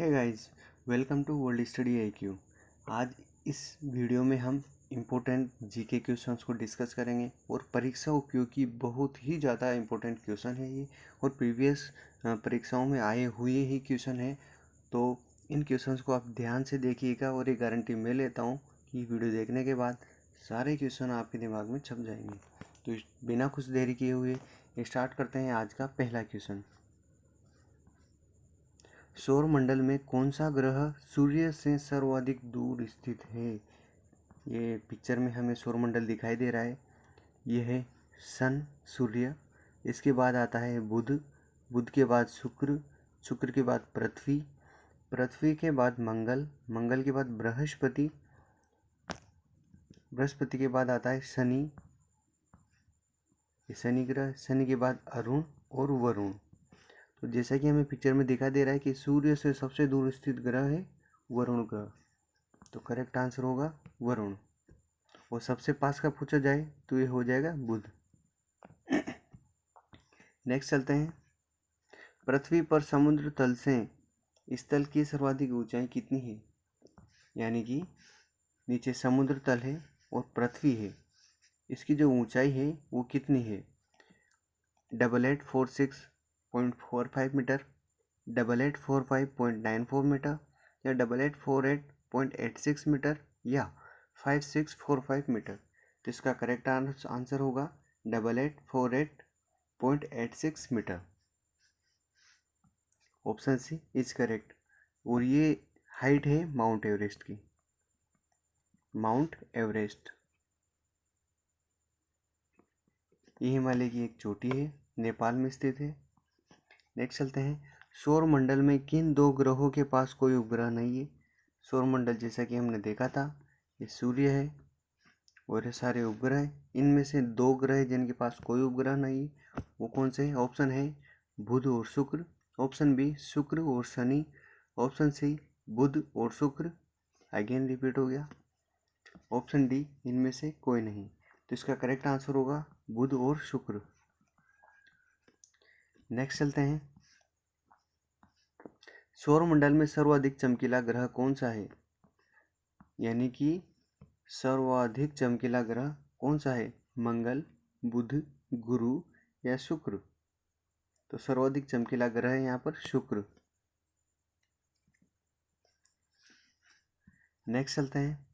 Hey guys, welcome to World Study IQ। आज इस video में हम इम्पोर्टेंट जीके क्वेश्चंस को डिस्कस करेंगे और परीक्षा उपयोगी बहुत ही ज़्यादा इम्पोर्टेंट क्वेश्चन है ये, और प्रीवियस परीक्षाओं में आए हुए ही क्वेश्चन है। तो इन क्वेश्चंस को आप ध्यान से देखिएगा और ये गारंटी मैं लेता हूँ कि वीडियो देखने के बाद सारे क्वेश्चन आपके दिमाग में छप जाएंगे। तो बिना कुछ देरी किए हुए स्टार्ट करते हैं आज का पहला क्वेश्चन। सौर मंडल में कौन सा ग्रह सूर्य से सर्वाधिक दूर स्थित है? ये पिक्चर में हमें सौर मंडल दिखाई दे रहा है। ये है सन, सूर्य। इसके बाद आता है बुध, बुध के बाद शुक्र, शुक्र के बाद पृथ्वी, पृथ्वी के बाद मंगल, मंगल के बाद बृहस्पति, बृहस्पति के बाद आता है शनि, शनि ग्रह, शनि के बाद अरुण और वरुण। तो जैसा कि हमें पिक्चर में दिखाई दे रहा है कि सूर्य से सबसे दूर स्थित ग्रह है वरुण ग्रह, तो करेक्ट आंसर होगा वरुण। और सबसे पास का पूछा जाए तो ये हो जाएगा बुध। नेक्स्ट चलते हैं। पृथ्वी पर समुद्र तल से स्थल की सर्वाधिक ऊंचाई कितनी है? यानी कि नीचे समुद्र तल है और पृथ्वी है, इसकी जो ऊंचाई है वो कितनी है? 8846.45 मीटर, 8845.94 मीटर, या 8848.86 मीटर, या 5645 मीटर। तो इसका करेक्ट आंसर होगा 8848.86 metre. Option C is correct. और ये हाइट है माउंट एवरेस्ट की, माउंट एवरेस्ट। ये हिमालय की एक चोटी है, नेपाल में स्थित है। नेक्स्ट चलते हैं। सौर मंडल में किन दो ग्रहों के पास कोई उपग्रह नहीं है? सौर मंडल जैसा कि हमने देखा था, ये सूर्य है और ये सारे उपग्रह हैं। इनमें से दो ग्रह हैं जिनके पास कोई उपग्रह नहीं है। वो कौन से हैं? ऑप्शन है बुध और शुक्र, ऑप्शन बी शुक्र और शनि, ऑप्शन सी बुध और शुक्र, अगेन रिपीट हो गया, ऑप्शन डी इनमें से कोई नहीं। तो इसका करेक्ट आंसर होगा बुध और शुक्र। नेक्स्ट चलते हैं। सौर मंडल में सर्वाधिक चमकीला ग्रह कौन सा है? यानी कि सर्वाधिक चमकीला ग्रह कौन सा है? मंगल, बुध, गुरु या शुक्र? तो सर्वाधिक चमकीला ग्रह है यहाँ पर शुक्र। नेक्स्ट चलते हैं।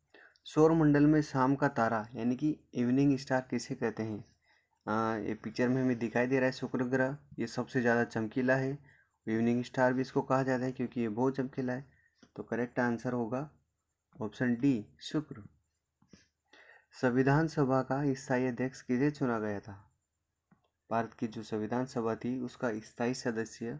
सौर मंडल में शाम का तारा यानी कि इवनिंग स्टार किसे कहते हैं? ये पिक्चर में हमें दिखाई दे रहा है शुक्र ग्रह, ये सबसे ज़्यादा चमकीला है। इवनिंग स्टार भी इसको कहा जाता है क्योंकि ये बहुत चमकीला है। तो करेक्ट आंसर होगा ऑप्शन डी शुक्र। संविधान सभा का स्थायी अध्यक्ष किसे चुना गया था? भारत की जो संविधान सभा थी उसका स्थायी सदस्य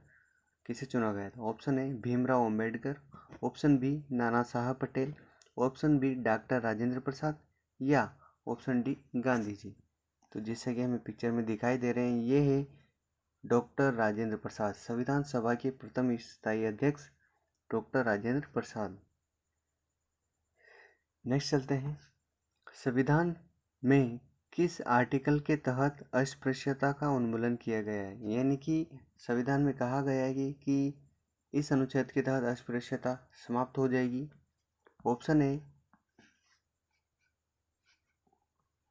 किसे चुना गया था? Option A Bhimrao Ambedkar, option B Nana Saheb Patel, option B doctor Rajendra Prasad, या ऑप्शन डी गांधी जी। तो जैसे कि हमें पिक्चर में दिखाई दे रहे हैं, ये है डॉक्टर राजेंद्र प्रसाद, संविधान सभा के प्रथम स्थायी अध्यक्ष डॉक्टर राजेंद्र प्रसाद। नेक्स्ट चलते हैं। संविधान में किस आर्टिकल के तहत अस्पृश्यता का उन्मूलन किया गया है? यानी कि संविधान में कहा गया है कि इस अनुच्छेद के तहत अस्पृश्यता समाप्त हो जाएगी। Option A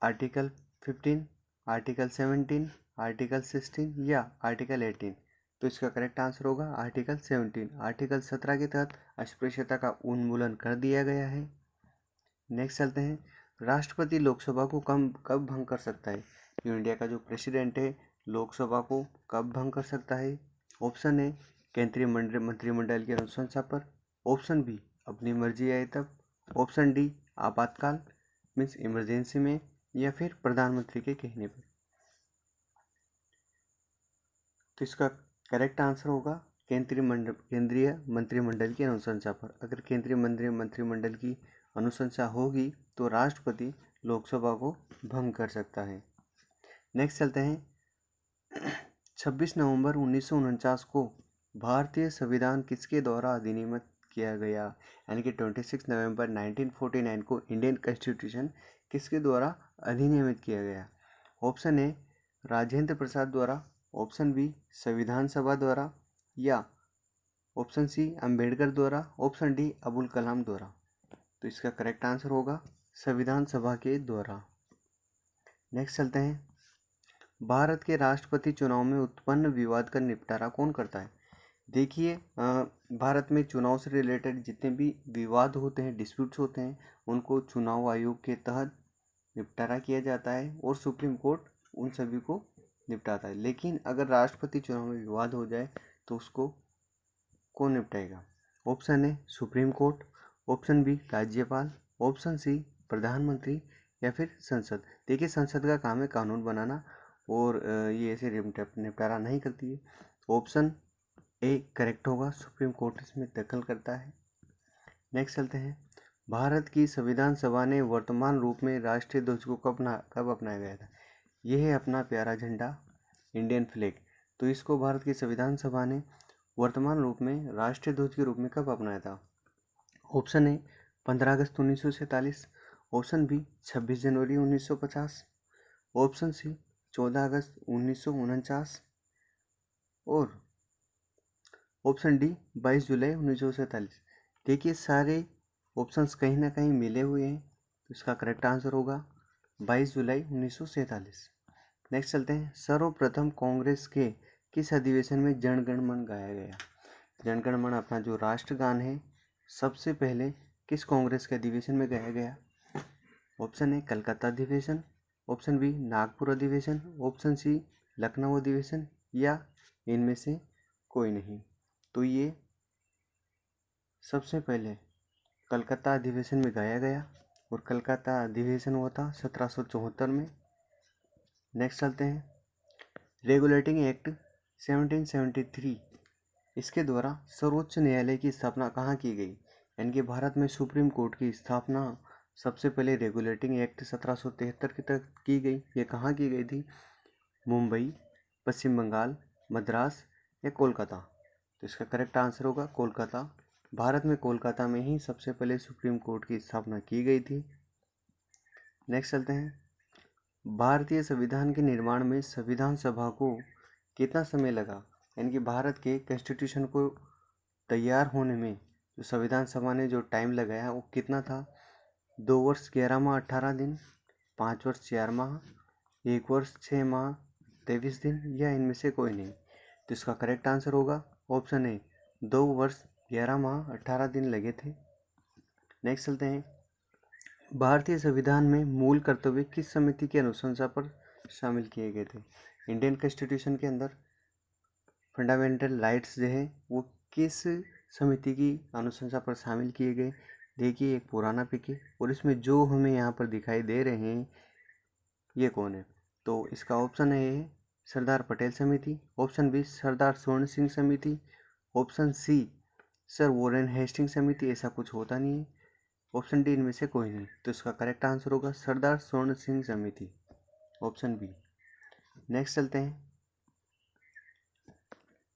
article 15, article 17, article 16 या आर्टिकल 18। तो इसका करेक्ट आंसर होगा आर्टिकल 17। आर्टिकल 17 के तहत अस्पृश्यता का उन्मूलन कर दिया गया है। नेक्स्ट चलते हैं। राष्ट्रपति लोकसभा को कब भंग कर सकता है? जो इंडिया का जो प्रेसिडेंट है लोकसभा को कब भंग कर सकता है? ऑप्शन ए केंद्रीय मंत्रिमंडल की अनुशंसा पर, ऑप्शन बी अपनी मर्जी आए तब, ऑप्शन डी आपातकाल मीन्स इमरजेंसी में, या फिर प्रधानमंत्री के कहने पर। तो इसका करेक्ट आंसर होगा केंद्रीय मंत्रिमंडल की अनुशंसा पर। अगर केंद्रीय मंत्रिमंडल की अनुशंसा होगी तो राष्ट्रपति लोकसभा को भंग कर सकता है। नेक्स्ट चलते हैं। 26 नवंबर 1949 को भारतीय संविधान किसके द्वारा अधिनियमित किया गया? यानी कि 26 नवंबर 1949 को इंडियन कॉन्स्टिट्यूशन किसके द्वारा अधिनियमित किया गया? ऑप्शन ए राजेंद्र प्रसाद द्वारा, ऑप्शन बी संविधान सभा द्वारा, या ऑप्शन सी अंबेडकर द्वारा, ऑप्शन डी अबुल कलाम द्वारा। तो इसका करेक्ट आंसर होगा संविधान सभा के द्वारा। नेक्स्ट चलते हैं, भारत के राष्ट्रपति चुनाव में उत्पन्न विवाद का निपटारा कौन करता है? देखिए, भारत में चुनाव से रिलेटेड जितने भी विवाद होते हैं, डिस्प्यूट्स होते हैं, उनको चुनाव आयोग के तहत निपटारा किया जाता है और सुप्रीम कोर्ट उन सभी को निपटाता है। लेकिन अगर राष्ट्रपति चुनाव में विवाद हो जाए तो उसको कौन निपटाएगा? Option A supreme court, option B राज्यपाल, ऑप्शन सी प्रधानमंत्री या फिर संसद। देखिए, संसद का काम है कानून बनाना और ये ऐसे निपटारा नहीं करती है। ऑप्शन ए करेक्ट होगा, सुप्रीम कोर्ट इसमें दखल करता है। नेक्स्ट चलते हैं, भारत की संविधान सभा ने वर्तमान रूप में राष्ट्रीय ध्वज को कब अपनाया गया था? यह है अपना प्यारा झंडा, इंडियन फ्लैग। तो इसको भारत की संविधान सभा ने वर्तमान रूप में राष्ट्रीय ध्वज के रूप में कब अपनाया था? ऑप्शन ए 15 अगस्त 1947, ऑप्शन बी 26 जनवरी 1950, ऑप्शन सी 14 अगस्त 1949 और ऑप्शन डी 22 जुलाई 1947। देखिए, सारे ऑप्शंस कहीं ना कहीं मिले हुए हैं, तो इसका करेक्ट आंसर होगा 22 जुलाई 1947। नेक्स्ट चलते हैं, सर्वप्रथम कांग्रेस के किस अधिवेशन में जन गण मन गाया गया? जन गण मन अपना जो राष्ट्रगान है सबसे पहले किस कांग्रेस के अधिवेशन में गाया गया? ऑप्शन ए कलकत्ता अधिवेशन, ऑप्शन बी नागपुर अधिवेशन, ऑप्शन सी लखनऊ अधिवेशन या इनमें से कोई नहीं। तो ये सबसे पहले कलकत्ता अधिवेशन में गाया गया और कलकत्ता अधिवेशन हुआ था 1774 में। नेक्स्ट चलते हैं, रेगुलेटिंग एक्ट 1773, इसके द्वारा सर्वोच्च न्यायालय की स्थापना कहाँ की गई? यानी कि भारत में सुप्रीम कोर्ट की स्थापना सबसे पहले रेगुलेटिंग एक्ट 1773 के तहत की गई। ये कहाँ की गई थी? मुंबई, पश्चिम बंगाल, मद्रास या कोलकाता। तो इसका करेक्ट आंसर होगा कोलकाता। भारत में कोलकाता में ही सबसे पहले सुप्रीम कोर्ट की स्थापना की गई थी। नेक्स्ट चलते हैं, भारतीय संविधान के निर्माण में संविधान सभा को कितना समय लगा? यानी कि भारत के कॉन्स्टिट्यूशन को तैयार होने में जो संविधान सभा ने जो टाइम लगाया वो कितना था? 2 वर्ष 11 माह 18 दिन, 5 वर्ष 4 माह, 1 वर्ष 6 माह 23 दिन या इनमें से कोई नहीं। तो इसका करेक्ट आंसर होगा ऑप्शन ए 2 वर्ष 11 माह 18 दिन लगे थे। नेक्स्ट चलते हैं, भारतीय संविधान में मूल कर्तव्य किस समिति की अनुशंसा पर शामिल किए गए थे? इंडियन कॉन्स्टिट्यूशन के अंदर फंडामेंटल राइट्स जो है वो किस समिति की अनुशंसा पर शामिल किए गए? देखिए, एक पुराना पिक है और इसमें जो हमें यहाँ पर दिखाई दे रहे हैं ये कौन है? तो इसका ऑप्शन ए है सरदार पटेल समिति, ऑप्शन बी सरदार स्वर्ण सिंह समिति, option C sir Warren Hasting समिति। ऐसा कुछ होता नहीं है। ऑप्शन डी इनमें से कोई नहीं। तो इसका करेक्ट आंसर होगा सरदार स्वर्ण सिंह समिति, ऑप्शन बी। नेक्स्ट चलते हैं,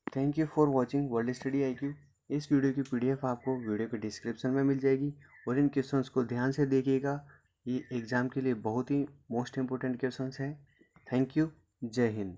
thank you for watching world Study IQ। इस वीडियो की PDF आपको वीडियो के डिस्क्रिप्शन में मिल जाएगी और इन क्वेश्चंस को ध्यान से देखिएगा। ये एग्ज़ाम के लिए बहुत ही मोस्ट इम्पोर्टेंट क्वेश्चंस हैं। थैंक यू, जय हिंद।